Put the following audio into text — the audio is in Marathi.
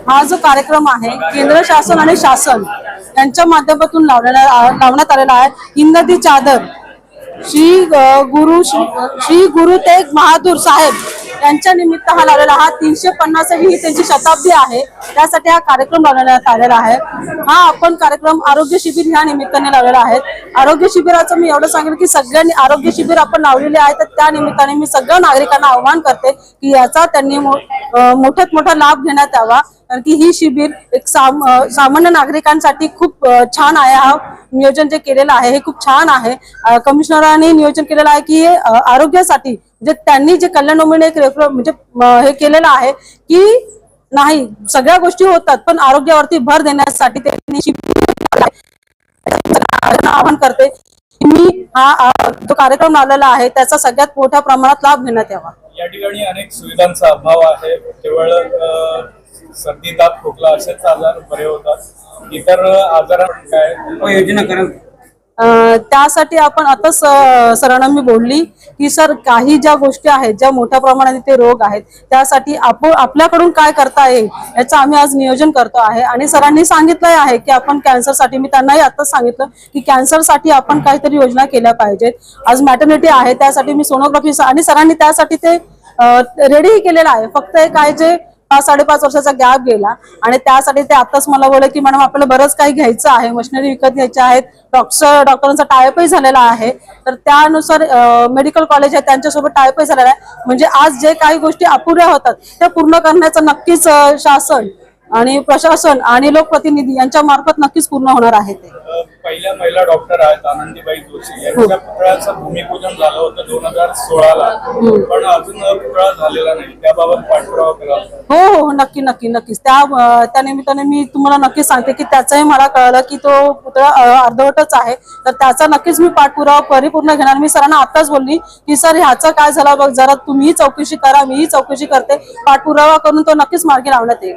हा जो कार्यक्रम आहे केंद्र शासन आणि शासन यांच्या माध्यमातून लावण्यात आलेला आहे। हिंदी चादर श्री गुरु तेग बहादूर साहेब यांच्या निमित्त हा लावलेला हा 350वी ही त्यांची शताब्दी आहे। त्यासाठी हा कार्यक्रम लावण्यात आलेला आहे। हा आपण कार्यक्रम आरोग्य शिबिर ह्या निमित्ताने लावलेला आहे। आरोग्य शिबिराचं मी एवढं सांगेन की सगळ्यांनी आरोग्य शिबिर आपण लावलेले आहे, तर त्या निमित्ताने मी सगळ्या नागरिकांना आवाहन करते की याचा त्यांनी मोठ्यात मोठा लाभ घेण्यात यावा। कारण की ही शिबिर एक सामान्य नागरिकांसाठी खूप छान आहे। हा नियोजन जे केलेलं आहे हे खूप छान आहे। कमिशनरांनी नियोजन केलेलं आहे की आरोग्यासाठी जे त्यांनी जे कल्याण डोमेन एक म्हणजे हे केलेलं आहे की नाही सगळ्या गोष्टी होतात पण आरोग्यावरती भर देण्यासाठी त्यांनी शिबिर आवाहन करते। मी हा जो कार्यक्रम लावलेला आहे त्याचा सगळ्यात मोठ्या प्रमाणात लाभ घेण्यात यावा। या ठिकाणी अनेक सुविधांचा अभाव आहे। केवळ सर्दी ताप खोकला असेच आजार बरे होतात, इतर आजारांवर काय उपाययोजना कराल? त्यासाठी आपण आता सरांना मी बोलली की सर काही ज्या गोष्टी आहेत ज्या मोठ्या प्रमाणात इथे रोग आहेत त्यासाठी आपल्याकडून काय करता येईल याचं आम्ही आज नियोजन करतो आहे। आणि सरांनी सांगितलं आहे की आपण कॅन्सरसाठी, मी त्यांनाही आताच सांगितलं की कॅन्सरसाठी आपण काहीतरी योजना केल्या पाहिजेत। आज मॅटर्निटी आहे त्यासाठी मी सोनोग्राफी आणि सरांनी त्यासाठी ते रेडीही केलेलं आहे। फक्त एक आहे जे 5-5.5 वर्षाचा गॅप गेला आणि त्यासाठी ते आताच मला बोलले की मॅडम आपल्याला बरंच काही घ्यायचं आहे, मशिनरी विकत घ्यायच्या आहेत, डॉक्टरांचा टायअपही झालेला आहे, तर त्यानुसार मेडिकल कॉलेज आहे त्यांच्यासोबत टायअपही झालेला आहे। म्हणजे आज जे काही गोष्टी अपुऱ्या होतात त्या पूर्ण करण्याचं नक्कीच शासन आणि प्रशासन आणि लोकप्रतिनिधी यांच्या मार्फत नक्कीच पूर्ण होणार आहे। ते पहिल्या महिला डॉक्टर आहेत आनंदीबाई जोशी यांच्या पुतळ्याचं भूमिपूजन झालं होतं 2016ला, पण अजून पुतळा झालेला नाही, त्याबाबत पाठपुरावा करा। हो, नक्कीच त्या निमित्ताने मी तुम्हाला नक्कीच सांगते की त्याचंही मला कळलं की तो पुतळा अर्धवटच आहे, तर त्याचा नक्कीच मी पाठपुरावा परिपूर्ण घेणार। मी सरांना आताच बोलली की सर ह्याचं काय झालं बघ, जरा तुम्ही चौकशी करा, मीही चौकशी करते, पाठपुरावा करून तो नक्कीच मार्गी लावण्यात येईल।